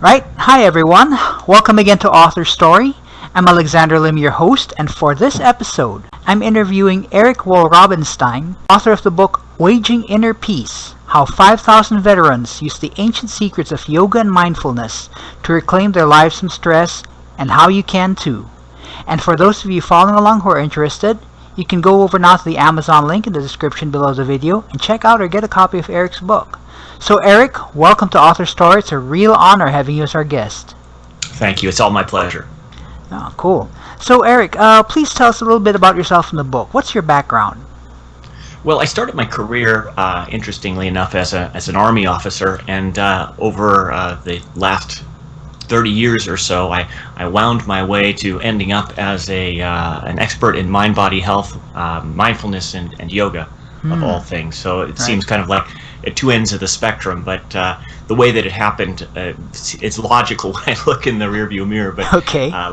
Right, hi everyone. Welcome again to AuthorStory. I'm Alexander Lim, your host, and for this episode, I'm interviewing Eric Walrabenstein, author of the book Waging Inner Peace: How 5,000 Veterans Use the Ancient Secrets of Yoga and Mindfulness to Reclaim Their Lives from Stress, and How You Can Too. And for those of you following along who are interested, you can go over now to the Amazon link in the description below the video and check out or get a copy of Eric's book. So Eric, welcome to AuthorStory. It's a real honor having you as our guest. Thank you. It's all my pleasure. Oh, cool. So Eric, please tell us a little bit about yourself in the book. What's your background? Well, I started my career, interestingly enough, as an Army officer, and over the last 30 years or so, I wound my way to ending up as an expert in mind-body health, mindfulness, and yoga, of all things. So it seems kind of like at two ends of the spectrum, but the way that it happened, it's logical when I look in the rearview mirror. But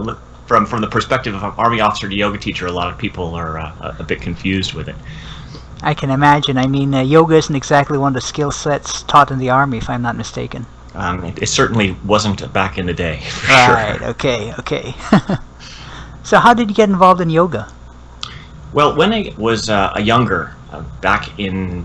look, from the perspective of an Army officer to yoga teacher, a lot of people are a bit confused with it. I can imagine. I mean, yoga isn't exactly one of the skill sets taught in the Army, if I'm not mistaken. It certainly wasn't back in the day, for right, sure. Okay. So how did you get involved in yoga? Well, when I was younger, back in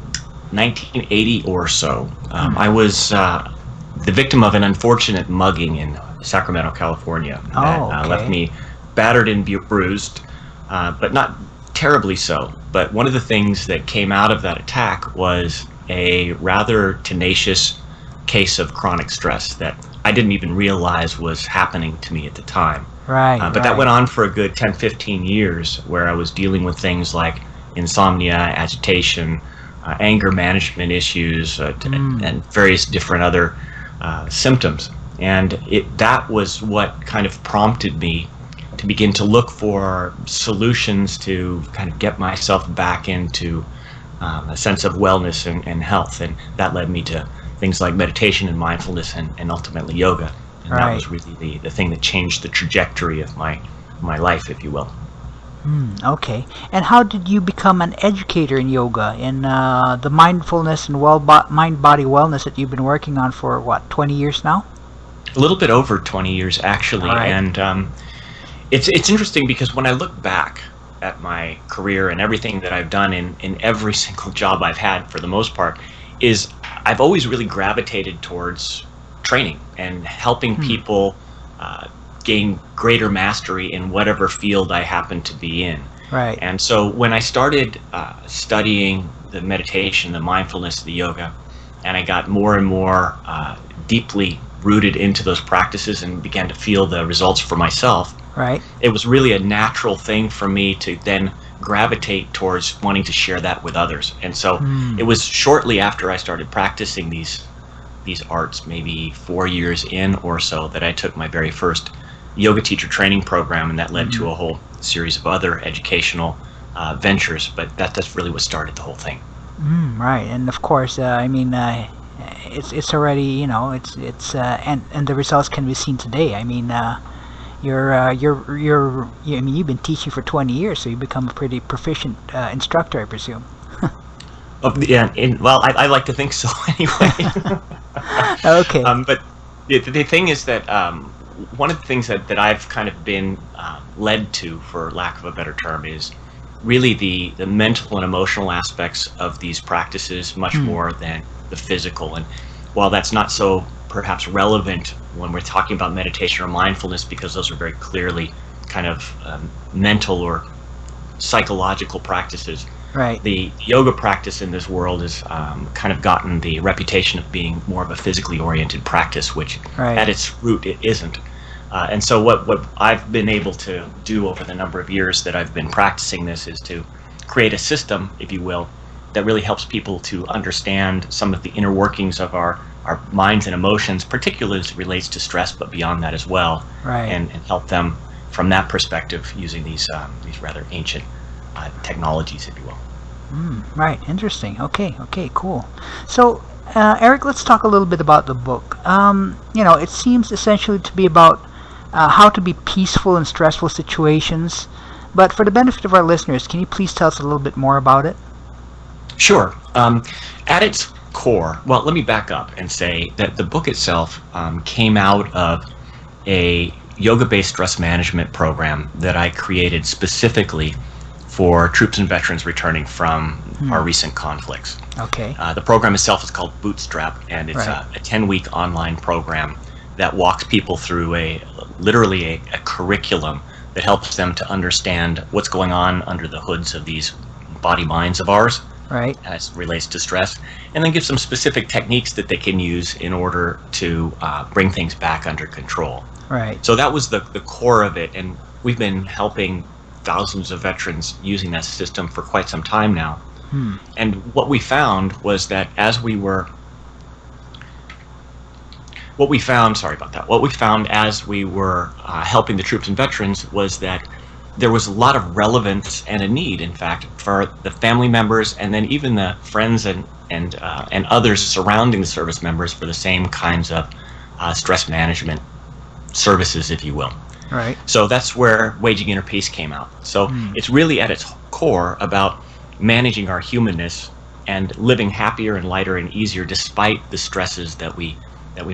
1980 or so, I was the victim of an unfortunate mugging in Sacramento, California. That left me battered and bruised, but not terribly so. But one of the things that came out of that attack was a rather tenacious case of chronic stress that I didn't even realize was happening to me at the time. But that went on for a good 10-15 years, where I was dealing with things like insomnia, agitation, anger management issues, and various different other symptoms. And that was what kind of prompted me to begin to look for solutions to kind of get myself back into a sense of wellness and health. And that led me to things like meditation and mindfulness and ultimately yoga. And that was really the thing that changed the trajectory of my life, if you will. Okay. And how did you become an educator in yoga, in the mindfulness and mind-body wellness that you've been working on for, 20 years now? A little bit over 20 years, actually. And it's interesting because when I look back at my career and everything that I've done in every single job I've had, for the most part, is I've always really gravitated towards training and helping people gain greater mastery in whatever field I happen to be in. And so when I started studying the meditation, the mindfulness, the yoga, and I got more and more deeply rooted into those practices and began to feel the results for myself, it was really a natural thing for me to then gravitate towards wanting to share that with others. And so it was shortly after I started practicing these arts, maybe 4 years in or so, that I took my very first yoga teacher training program, and that led to a whole series of other educational ventures. But that's really what started the whole thing. And of course, I mean, it's already, it's and the results can be seen today. I mean, you've been teaching for 20 years, so you become a pretty proficient instructor, I presume. Well, I like to think so anyway. But the thing is that one of the things that I've kind of been led to, for lack of a better term, is really the mental and emotional aspects of these practices much more than the physical. And while that's not so perhaps relevant when we're talking about meditation or mindfulness, because those are very clearly kind of mental or psychological practices, the yoga practice in this world has kind of gotten the reputation of being more of a physically oriented practice, which at its root it isn't. And so what I've been able to do over the number of years that I've been practicing this is to create a system, if you will, that really helps people to understand some of the inner workings of our minds and emotions, particularly as it relates to stress, but beyond that as well, and help them from that perspective using these rather ancient technologies, if you will. Interesting. Okay, cool. So, Eric, let's talk a little bit about the book. It seems essentially to be about how to be peaceful in stressful situations. But for the benefit of our listeners, can you please tell us a little bit more about it? Sure. At its core, well, let me back up and say that the book itself came out of a yoga-based stress management program that I created specifically for troops and veterans returning from our recent conflicts. Okay. The program itself is called Bootstrap, and it's Right. a 10-week online program that walks people through literally a curriculum that helps them to understand what's going on under the hoods of these body minds of ours Right. as it relates to stress, and then give some specific techniques that they can use in order to bring things back under control. Right. So that was the core of it, and we've been helping thousands of veterans using that system for quite some time now. And what we found was that what we found as we were helping the troops and veterans was that there was a lot of relevance and a need, in fact, for the family members and then even the friends and others surrounding the service members for the same kinds of stress management services, if you will. Right. So that's where Waging Inner Peace came out. So it's really at its core about managing our humanness and living happier and lighter and easier despite the stresses that we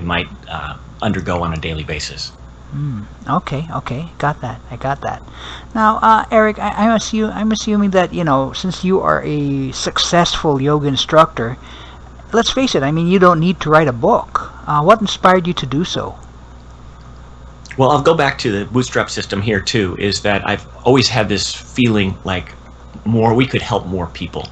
might undergo on a daily basis. Okay. Got that. I got that. Now, Eric, I'm assuming that, since you are a successful yoga instructor, let's face it, I mean, you don't need to write a book. What inspired you to do so? Well, I'll go back to the Bootstrap system here too, is that I've always had this feeling like we could help more people.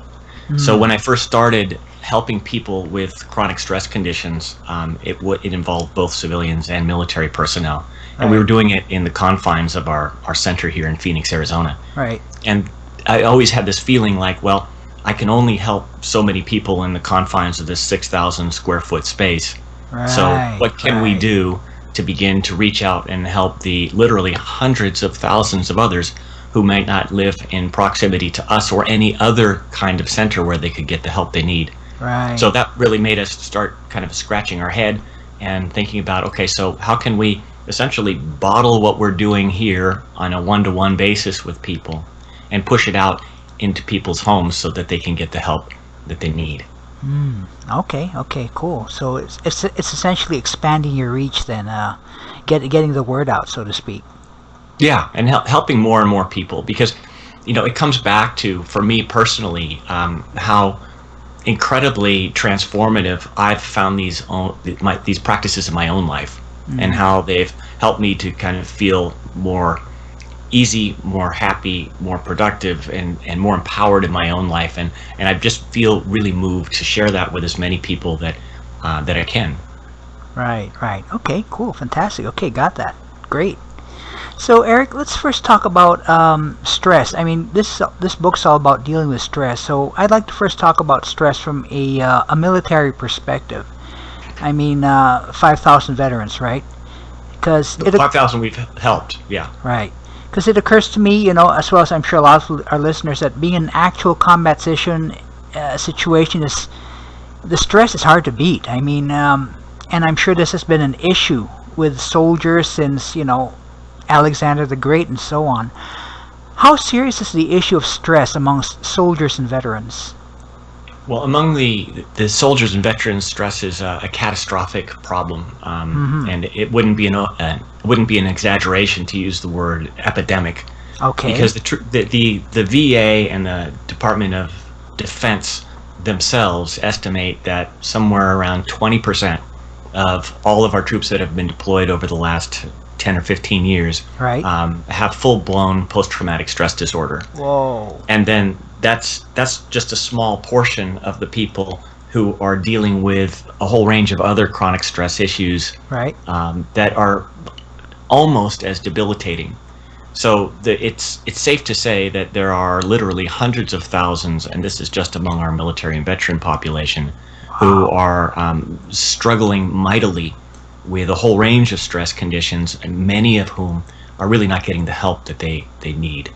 So when I first started helping people with chronic stress conditions, it involved both civilians and military personnel. And we were doing it in the confines of our center here in Phoenix, Arizona. Right. And I always had this feeling like, well, I can only help so many people in the confines of this 6,000 square foot space. Right. So what can we do to begin to reach out and help the literally hundreds of thousands of others who might not live in proximity to us or any other kind of center where they could get the help they need? Right. So that really made us start kind of scratching our head and thinking about, okay, so how can we essentially bottle what we're doing here on a one-to-one basis with people and push it out into people's homes so that they can get the help that they need? Okay, cool. So it's essentially expanding your reach then, getting the word out, so to speak. Yeah, and helping more and more people, because it comes back to, for me personally, how incredibly transformative I've found these practices in my own life, and how they've helped me to kind of feel more easy, more happy, more productive, and more empowered in my own life, and I just feel really moved to share that with as many people that I can. Right. Okay, cool, fantastic. Okay, got that. Great. So, Eric, let's first talk about stress. I mean, this book's all about dealing with stress. So, I'd like to first talk about stress from a military perspective. I mean, 5,000 veterans, right? Because 5,000 we've helped, yeah. Right. Because it occurs to me, as well as I'm sure a lot of our listeners, that being an actual combat situation is, the stress is hard to beat. I mean, and I'm sure this has been an issue with soldiers since, Alexander the Great and so on. How serious is the issue of stress amongst soldiers and veterans? Well, among the soldiers and veterans, stress is a catastrophic problem, and it wouldn't be an exaggeration to use the word epidemic. Okay. Because the VA and the Department of Defense themselves estimate that somewhere around 20% of all of our troops that have been deployed over the last 10 or 15 years have full-blown post-traumatic stress disorder. Whoa. And then that's just a small portion of the people who are dealing with a whole range of other chronic stress issues that are almost as debilitating. So it's safe to say that there are literally hundreds of thousands, and this is just among our military and veteran population, who are struggling mightily with a whole range of stress conditions, and many of whom are really not getting the help that they need.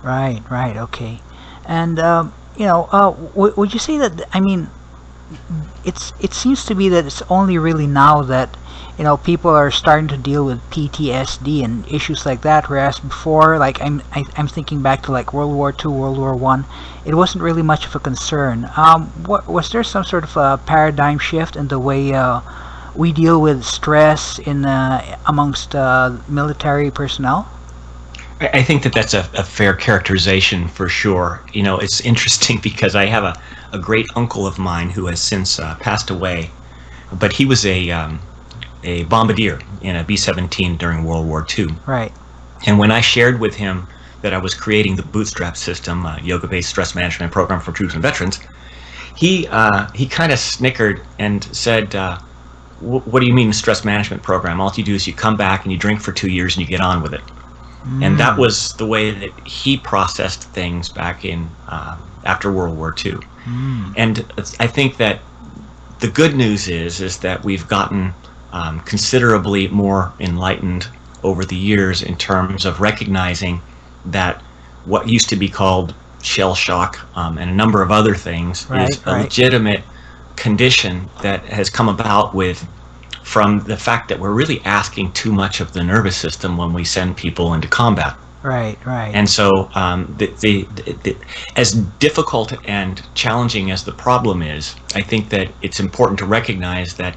Right, okay. And would you say that, I mean, it seems to be that it's only really now that people are starting to deal with PTSD and issues like that, whereas before, like I'm thinking back to like World War II, World War One, it wasn't really much of a concern. What was there some sort of a paradigm shift in the way we deal with stress in amongst military personnel? I think that that's a fair characterization for sure. It's interesting because I have a great uncle of mine who has since passed away, but he was a bombardier in a B-17 during World War II. Right. And when I shared with him that I was creating the Bootstrap System, a yoga-based stress management program for troops and veterans, he kind of snickered and said, what do you mean stress management program? All you do is you come back and you drink for 2 years and you get on with it. And that was the way that he processed things back in after World War II. And I think that the good news is that we've gotten considerably more enlightened over the years in terms of recognizing that what used to be called shell shock and a number of other things is a legitimate condition that has come about from the fact that we're really asking too much of the nervous system when we send people into combat. Right. And so as difficult and challenging as the problem is, I think that it's important to recognize that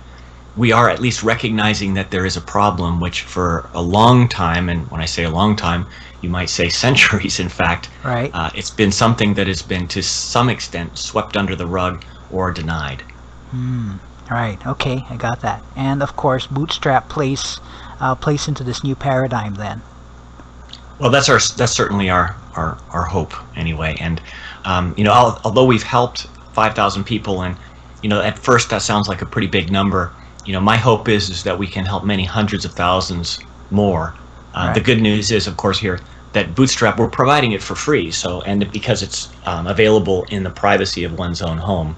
we are at least recognizing that there is a problem, which for a long time, and when I say a long time, you might say centuries, in fact, it's been something that has been to some extent swept under the rug or denied. Right. Okay, I got that. And of course, Bootstrap plays into this new paradigm then. Well, that's certainly our hope anyway. And although we've helped 5,000 people, and at first that sounds like a pretty big number. My hope is that we can help many hundreds of thousands more. The good news is, of course, here that Bootstrap, we're providing it for free. And because it's available in the privacy of one's own home,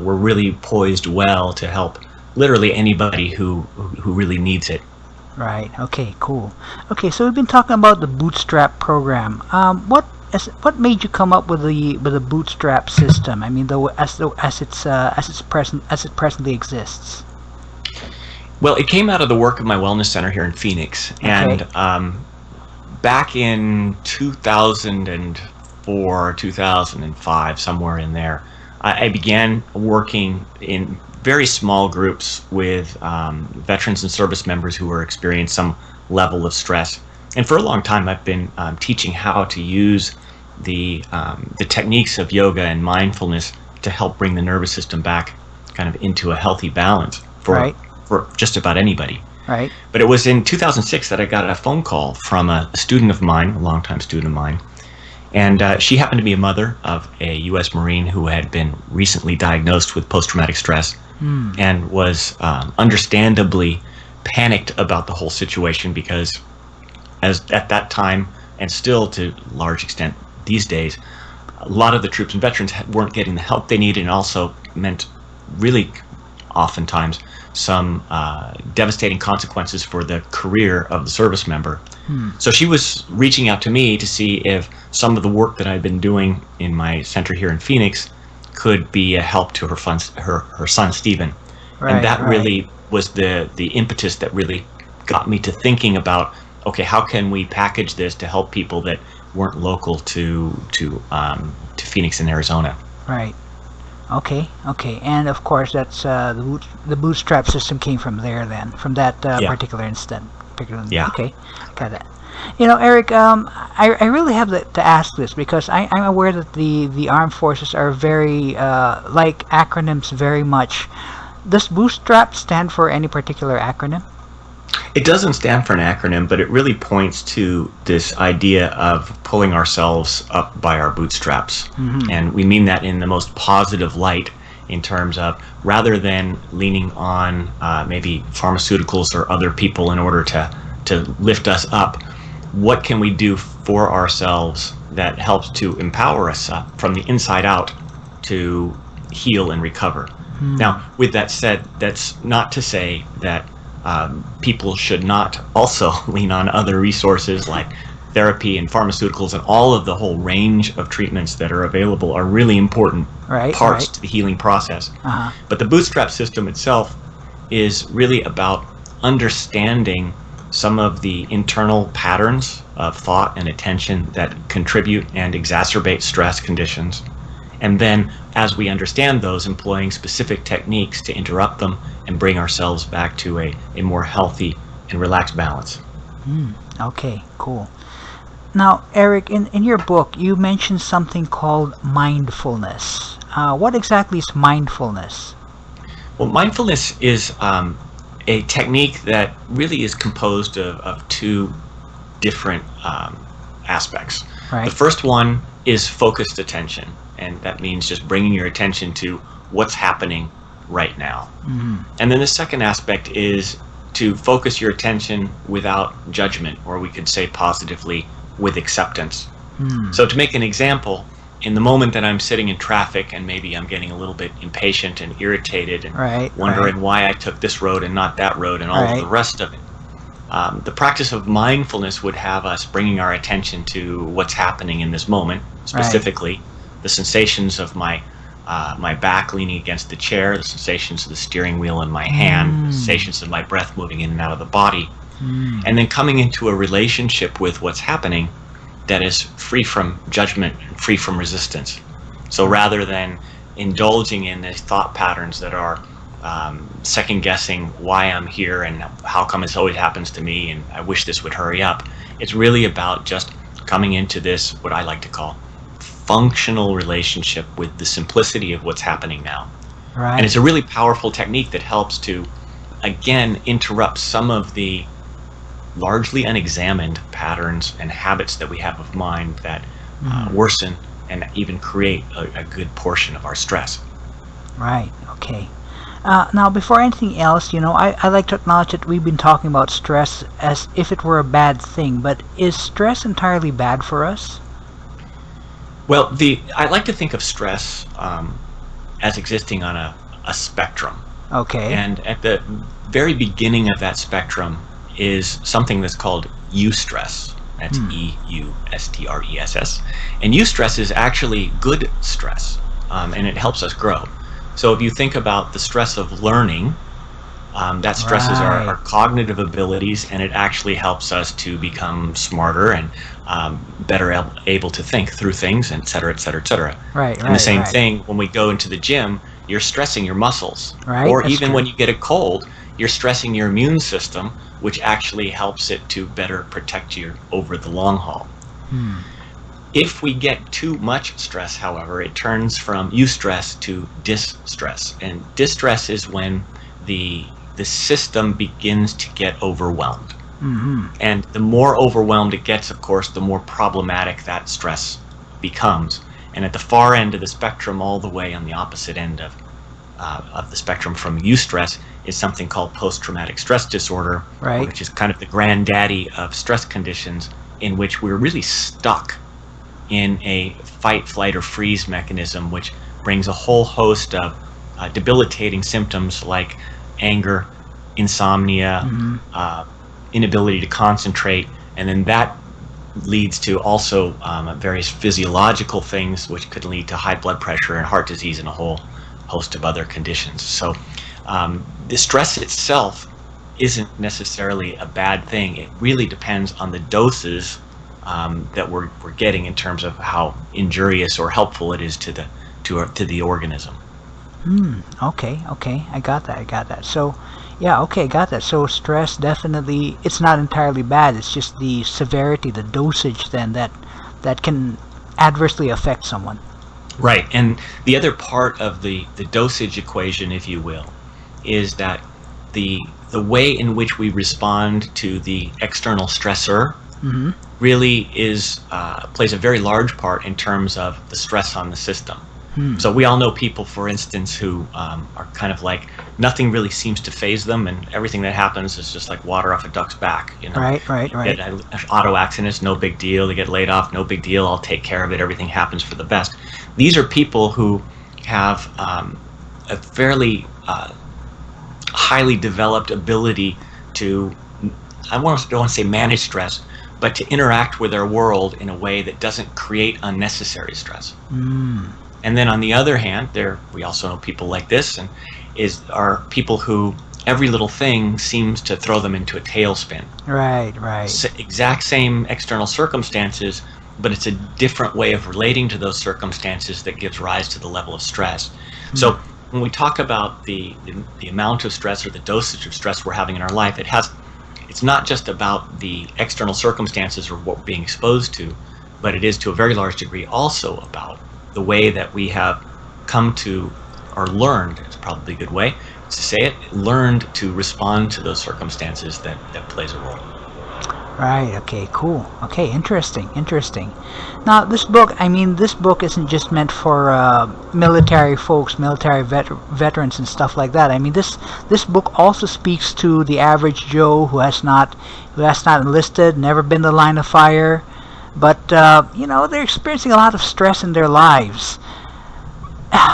we're really poised well to help literally anybody who really needs it. Right. Okay. Cool. Okay. So we've been talking about the Bootstrap program. What made you come up with the Bootstrap system? I mean, as it presently exists. Well, it came out of the work of my wellness center here in Phoenix, and back in 2004, 2005, somewhere in there, I began working in very small groups with veterans and service members who were experiencing some level of stress. And for a long time, I've been teaching how to use the techniques of yoga and mindfulness to help bring the nervous system back kind of into a healthy balance for just about anybody. Right. But it was in 2006 that I got a phone call from a student of mine, a longtime student of mine. And she happened to be a mother of a U.S. Marine who had been recently diagnosed with post-traumatic stress and was understandably panicked about the whole situation because as at that time, and still to a large extent these days, a lot of the troops and veterans weren't getting the help they needed, and also meant really oftentimes some devastating consequences for the career of the service member. So she was reaching out to me to see if some of the work that I'd been doing in my center here in Phoenix could be a help to her son Stephen. And that really was the impetus that really got me to thinking about, okay, how can we package this to help people that weren't local to Phoenix and Arizona. Right. Okay. And of course, that's the Bootstrap system came from there then, from that particular instance. Yeah. Okay, got it. Eric, I really have to ask this because I'm aware that the armed forces are very like acronyms very much. Does Bootstrap stand for any particular acronym? It doesn't stand for an acronym, but it really points to this idea of pulling ourselves up by our bootstraps. And we mean that in the most positive light, in terms of rather than leaning on maybe pharmaceuticals or other people in order to lift us up, what can we do for ourselves that helps to empower us up from the inside out to heal and recover? Now, with that said, that's not to say that people should not also lean on other resources like therapy and pharmaceuticals, and all of the whole range of treatments that are available are really important parts to the healing process. But the Bootstrap system itself is really about understanding some of the internal patterns of thought and attention that contribute and exacerbate stress conditions. And then, as we understand those, employing specific techniques to interrupt them and bring ourselves back to a more healthy and relaxed balance. Okay, cool. Now, Eric, in your book, you mentioned something called mindfulness. What exactly is mindfulness? Well, mindfulness is a technique that really is composed of two different aspects. Right. The first one is focused attention, and that means just bringing your attention to what's happening right now. And then the second aspect is to focus your attention without judgment, or we could say positively, with acceptance. So to make an example, in the moment that I'm sitting in traffic and maybe I'm getting a little bit impatient and irritated and wondering why I took this road and not that road and all of the rest of it, the practice of mindfulness would have us bringing our attention to what's happening in this moment, specifically the sensations of my back leaning against the chair, the sensations of the steering wheel in my hand, the sensations of my breath moving in and out of the body, and then coming into a relationship with what's happening that is free from judgment and free from resistance. So rather than indulging in these thought patterns that are second guessing why I'm here and how come this always happens to me and I wish this would hurry up, it's really about just coming into this, what I like to call, functional relationship with the simplicity of what's happening now. And it's a really powerful technique that helps to, again, interrupt some of the largely unexamined patterns and habits that we have of mind that worsen and even create a good portion of our stress. Right, okay. Now, before anything else, I like to acknowledge that we've been talking about stress as if it were a bad thing, but is stress entirely bad for us? Well, I like to think of stress as existing on a spectrum. Okay. And at the very beginning of that spectrum is something that's called eustress. That's eustress. And eustress is actually good stress, and it helps us grow. So if you think about the stress of learning, that stresses our cognitive abilities, and it actually helps us to become smarter and better able to think through things, et cetera, et cetera, et cetera. And the same thing when we go into the gym, you're stressing your muscles. Or That's even true. when you get a cold, you're stressing your immune system, which actually helps it to better protect you over the long haul. If we get too much stress, however, it turns from eustress to distress. And distress is when the system begins to get overwhelmed. And the more overwhelmed it gets, of course, the more problematic that stress becomes. And at the far end of the spectrum, all the way on the opposite end of the spectrum from eustress, is something called post-traumatic stress disorder, which is kind of the granddaddy of stress conditions, in which we're really stuck in a fight, flight, or freeze mechanism, which brings a whole host of debilitating symptoms like anger, insomnia, inability to concentrate, and then that leads to also various physiological things, which could lead to high blood pressure and heart disease and a whole host of other conditions. So the stress itself isn't necessarily a bad thing. It really depends on the doses that we're getting in terms of how injurious or helpful it is to the organism. Okay, I got that. So, yeah, okay, got that. So stress definitely, it's not entirely bad. It's just the severity, the dosage then that can adversely affect someone. Right, and the other part of the dosage equation, if you will, is that the way in which we respond to the external stressor really plays a very large part in terms of the stress on the system. So we all know people, for instance, who are kind of like nothing really seems to faze them, and everything that happens is just like water off a duck's back. Right. Get auto accidents, no big deal. They get laid off, no big deal. I'll take care of it. Everything happens for the best. These are people who have a fairly highly developed ability to, I don't want to say manage stress, but to interact with their world in a way that doesn't create unnecessary stress. And then on the other hand, we also know people like this, and are people who every little thing seems to throw them into a tailspin. Right, right. Exact same external circumstances, but it's a different way of relating to those circumstances that gives rise to the level of stress. So when we talk about the amount of stress or the dosage of stress we're having in our life, it's not just about the external circumstances or what we're being exposed to, but it is to a very large degree also about the way that we have come to, or learned, it's probably a good way to say it, learned to respond to those circumstances that plays a role. Right, okay, cool. Okay, interesting. Now, this book isn't just meant for military folks, military veterans and stuff like that. I mean, this book also speaks to the average Joe who has not enlisted, never been in the line of fire, but they're experiencing a lot of stress in their lives.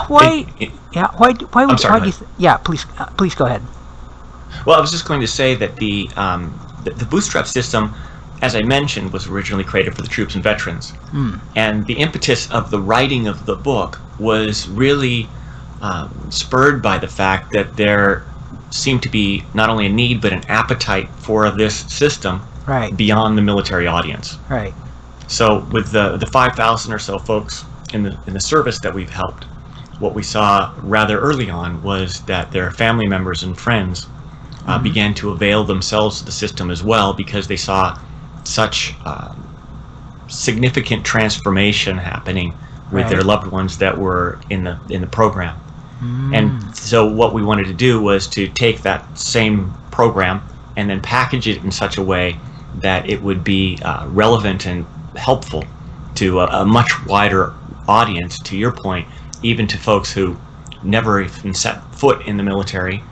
Why do you please go ahead. Well, I was just going to say that the Bootstrap system, as I mentioned, was originally created for the troops and veterans. And the impetus of the writing of the book was really spurred by the fact that there seemed to be not only a need but an appetite for this system beyond the military audience. Right. So with the 5,000 or so folks in the service that we've helped, what we saw rather early on was that their family members and friends began to avail themselves of the system as well, because they saw such significant transformation happening with their loved ones that were in the program. And so what we wanted to do was to take that same program and then package it in such a way that it would be relevant and helpful to a much wider audience, to your point, even to folks who never even set foot in the military,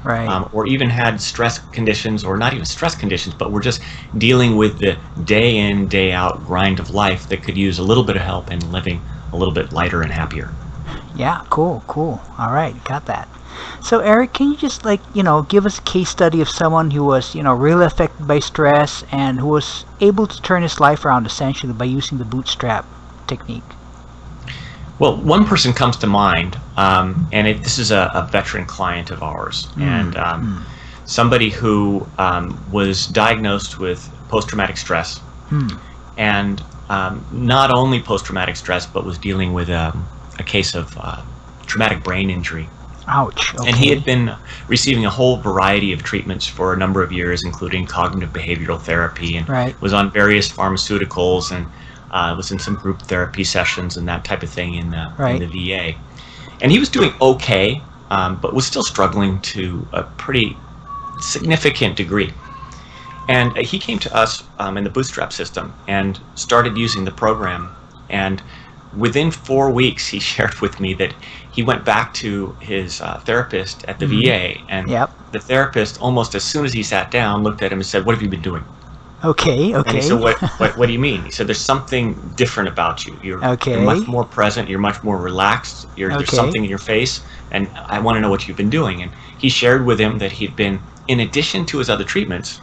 or even had stress conditions, or not even stress conditions, but were just dealing with the day in, day out grind of life that could use a little bit of help in living a little bit lighter and happier. Yeah, cool. All right, got that. So Eric, can you just give us a case study of someone who was really affected by stress and who was able to turn his life around essentially by using the bootstrap technique? Well, one person comes to mind, and this is a veteran client of ours, and somebody who was diagnosed with post-traumatic stress, and not only post-traumatic stress, but was dealing with a case of traumatic brain injury. Ouch. Okay. And he had been receiving a whole variety of treatments for a number of years, including cognitive behavioral therapy, and was on various pharmaceuticals, and was in some group therapy sessions and that type of thing in the VA. And he was doing okay, but was still struggling to a pretty significant degree. And he came to us in the Bootstrap system and started using the program. And within 4 weeks, he shared with me that he went back to his therapist at the VA, and the therapist, almost as soon as he sat down, looked at him and said, "What have you been doing?" Okay. And he said, what do you mean? He said, "There's something different about you. You're much more present. You're much more relaxed. There's something in your face, and I want to know what you've been doing." And he shared with him that he'd been, in addition to his other treatments,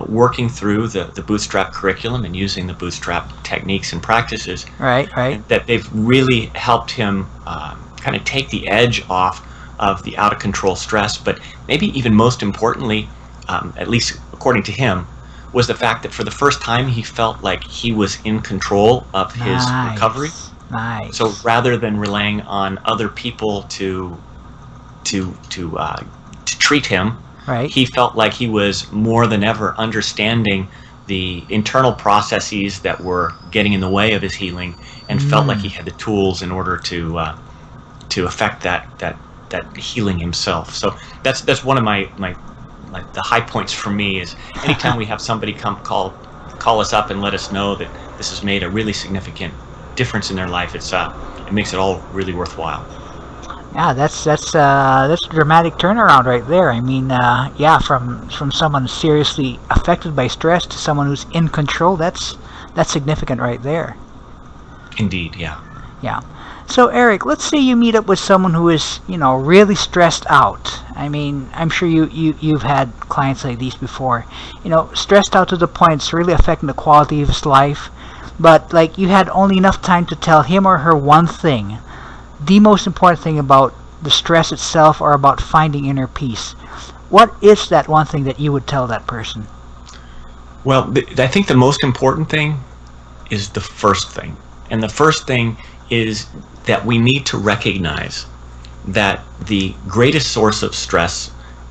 working through the Bootstrap curriculum and using the Bootstrap techniques and practices. And that they've really helped him kind of take the edge off of the out-of-control stress. But maybe even most importantly, at least according to him, was the fact that for the first time he felt like he was in control of his recovery. So rather than relying on other people to treat him, he felt like he was more than ever understanding the internal processes that were getting in the way of his healing, and felt like he had the tools in order to affect that healing himself. So that's one of my the high points for me, is anytime we have somebody call us up and let us know that this has made a really significant difference in their life. It makes it all really worthwhile. Yeah, that's a dramatic turnaround right there. I mean, from someone seriously affected by stress to someone who's in control, that's significant right there. Indeed, yeah. Yeah. So Eric, let's say you meet up with someone who is, really stressed out. I mean, I'm sure you've had clients like these before. Stressed out to the point it's really affecting the quality of his life. But you had only enough time to tell him or her one thing, the most important thing about the stress itself or about finding inner peace. what is that one thing that you would tell that person? Well, I think the most important thing is the first thing. And the first thing is that we need to recognize that the greatest source of stress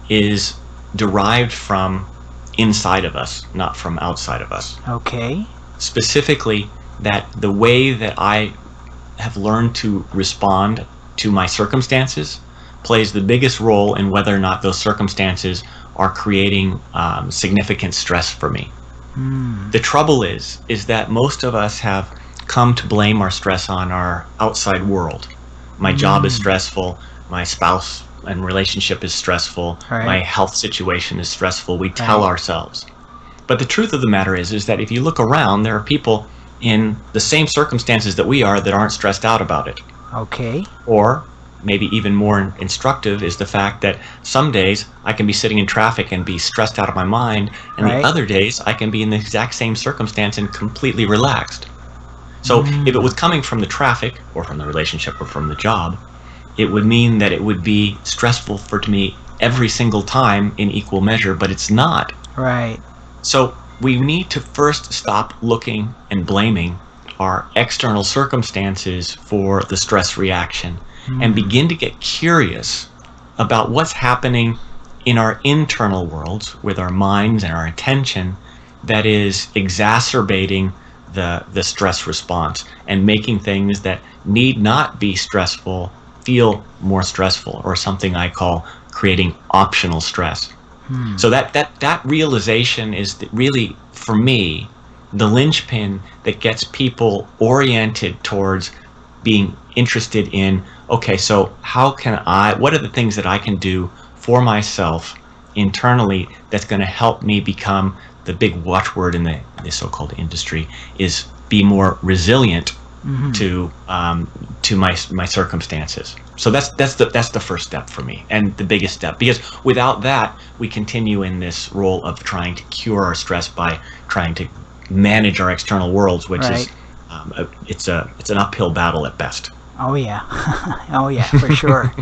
is derived from inside of us, not from outside of us. Okay. Specifically, that the way that I have learned to respond to my circumstances plays the biggest role in whether or not those circumstances are creating significant stress for me. The trouble is that most of us have come to blame our stress on our outside world. My job is stressful, my spouse and relationship is stressful, my health situation is stressful. We tell ourselves. But the truth of the matter is that if you look around, there are people in the same circumstances that we are that aren't stressed out about it. Okay. Or maybe even more instructive is the fact that some days I can be sitting in traffic and be stressed out of my mind, and the other days I can be in the exact same circumstance and completely relaxed. So if it was coming from the traffic or from the relationship or from the job, it would mean that it would be stressful for me every single time in equal measure, but it's not. Right. So we need to first stop looking and blaming our external circumstances for the stress reaction and begin to get curious about what's happening in our internal worlds with our minds and our attention that is exacerbating the stress response and making things that need not be stressful feel more stressful, or something I call creating optional stress. So that realization is really, for me, the linchpin that gets people oriented towards being interested in, okay, so what are the things that I can do for myself internally that's going to help me become, the big watchword in the so-called industry is be more resilient to my circumstances. So that's the first step for me, and the biggest step, because without that we continue in this role of trying to cure our stress by trying to manage our external worlds, which is it's an uphill battle at best. Oh yeah. Oh yeah, for sure.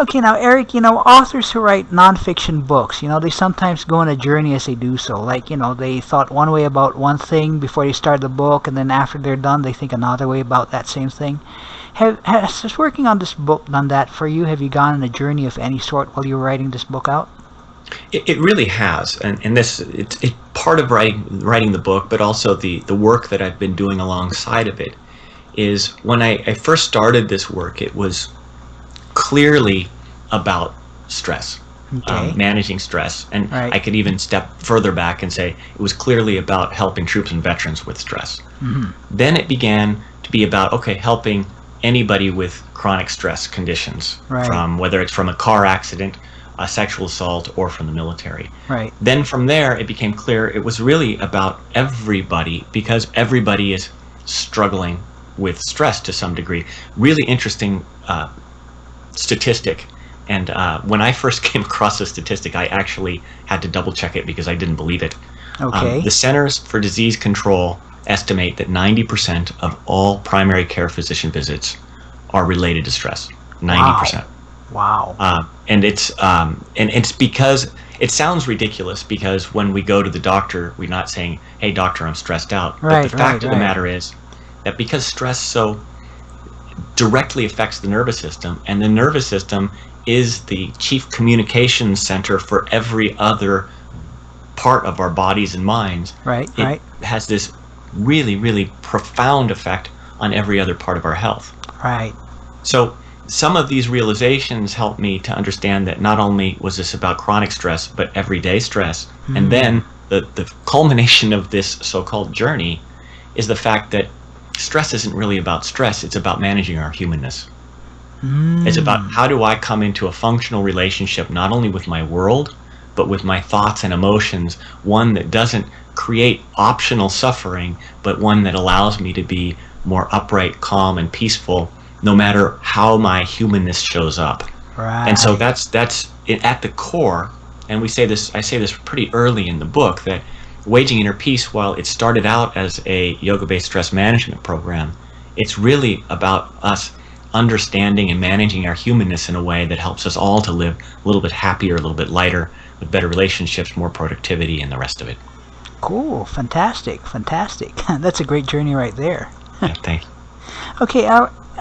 Okay, now Eric, authors who write nonfiction books, they sometimes go on a journey as they do so. Like, they thought one way about one thing before they start the book, and then after they're done, they think another way about that same thing. Has just working on this book done that for you? Have you gone on a journey of any sort while you were writing this book out? It really has, and this it's part of writing the book, but also the work that I've been doing alongside of it is when I first started this work, it was clearly about stress, managing stress, and I could even step further back and say it was clearly about helping troops and veterans with stress. Then it began to be about, okay, helping anybody with chronic stress conditions, from whether it's from a car accident, a sexual assault, or from the military. Then from there it became clear it was really about everybody, because everybody is struggling with stress to some degree. Really interesting statistic, and when I first came across this statistic, I actually had to double check it because I didn't believe it. The Centers for Disease Control estimate that 90% of all primary care physician visits are related to stress. 90%. Wow. And it's because it sounds ridiculous, because when we go to the doctor, we're not saying, "Hey doctor, I'm stressed out." But the fact of the matter is that because stress so directly affects the nervous system, and the nervous system is the chief communications center for every other part of our bodies and minds, it has this really, really profound effect on every other part of our health. So some of these realizations helped me to understand that not only was this about chronic stress, but everyday stress. And then the culmination of this so-called journey is the fact that stress isn't really about stress, it's about managing our humanness. It's about how do I come into a functional relationship not only with my world, but with my thoughts and emotions, one that doesn't create optional suffering, but one that allows me to be more upright, calm, and peaceful, no matter how my humanness shows up. And so that's it at the core. And I say this pretty early in the book, that Waging Inner Peace, while it started out as a yoga-based stress management program, it's really about us understanding and managing our humanness in a way that helps us all to live a little bit happier, a little bit lighter, with better relationships, more productivity, and the rest of it. Cool. Fantastic. Fantastic. That's a great journey right there. Yeah, thanks. Okay,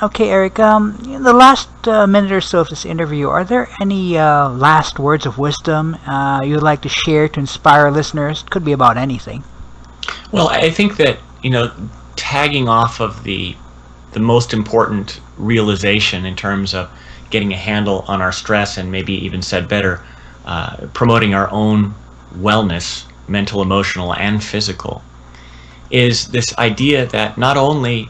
okay, Eric. In the last minute or so of this interview, are there any last words of wisdom you'd like to share to inspire listeners? Could be about anything. Well, I think that, tagging off of the most important realization in terms of getting a handle on our stress, and maybe even said better, promoting our own wellness, mental, emotional, and physical, is this idea that not only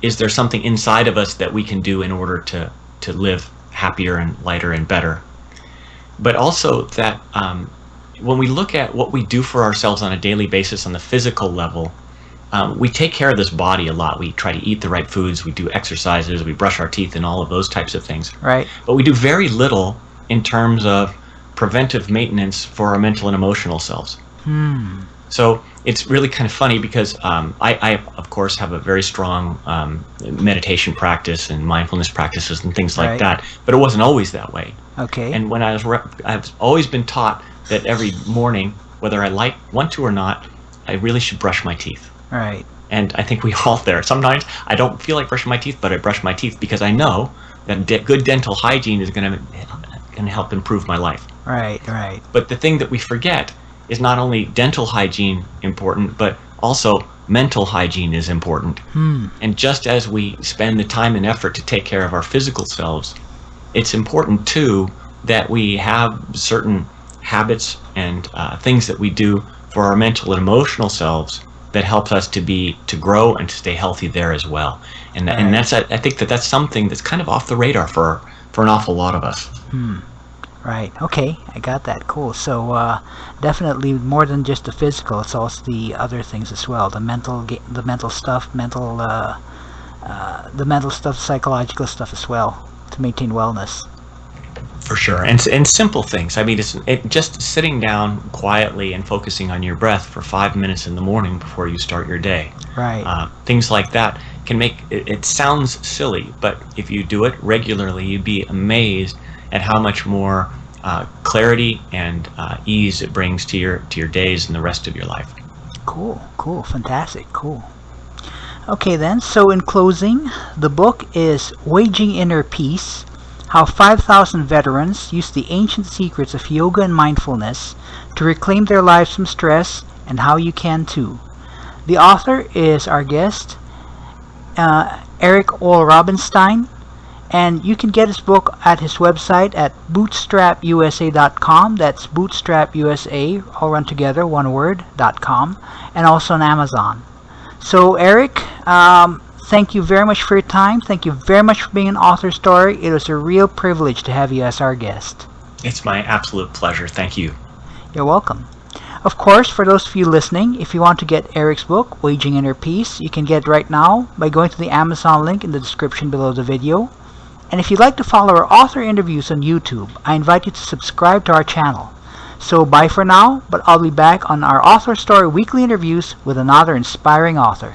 is there something inside of us that we can do in order to live happier and lighter and better, but also that when we look at what we do for ourselves on a daily basis on the physical level, we take care of this body a lot. We try to eat the right foods, we do exercises, we brush our teeth and all of those types of things. Right. But we do very little in terms of preventive maintenance for our mental and emotional selves. So it's really kind of funny because I, of course, have a very strong meditation practice and mindfulness practices and things like that, but it wasn't always that way. Okay. And when I've always been taught that every morning, whether I want to or not, I really should brush my teeth. Right. And I think we all there. Sometimes I don't feel like brushing my teeth, but I brush my teeth because I know that good dental hygiene is going to help improve my life. Right, right. But the thing that we forget is not only dental hygiene important, but also mental hygiene is important. And just as we spend the time and effort to take care of our physical selves, it's important too that we have certain habits and things that we do for our mental and emotional selves that helps us to grow and to stay healthy there as well. And and that's, I think that's something that's kind of off the radar for an awful lot of us. Right. Okay, I got that. Cool. So definitely more than just the physical, it's also the other things as well. The mental stuff, the mental stuff, psychological stuff as well, to maintain wellness. For sure, and simple things. I mean, just sitting down quietly and focusing on your breath for 5 minutes in the morning before you start your day. Right. Things like that can make it sounds silly, but if you do it regularly, you'd be amazed at how much more clarity and ease it brings to your days and the rest of your life. Cool, fantastic, cool. Okay then, so in closing, the book is Waging Inner Peace: How 5,000 Veterans Used the Ancient Secrets of Yoga and Mindfulness to Reclaim Their Lives from Stress, and How You Can Too. The author is our guest, Eric Walrabenstein. And you can get his book at his website at bootstrapusa.com. That's bootstrapusa, all run together, one word, .com, and also on Amazon. So Eric, thank you very much for your time. Thank you very much for being an Author Story. It was a real privilege to have you as our guest. It's my absolute pleasure. Thank you. You're welcome. Of course, for those of you listening, if you want to get Eric's book, Waging Inner Peace, you can get it right now by going to the Amazon link in the description below the video. And if you'd like to follow our author interviews on YouTube, I invite you to subscribe to our channel. So bye for now, but I'll be back on our Author Story weekly interviews with another inspiring author.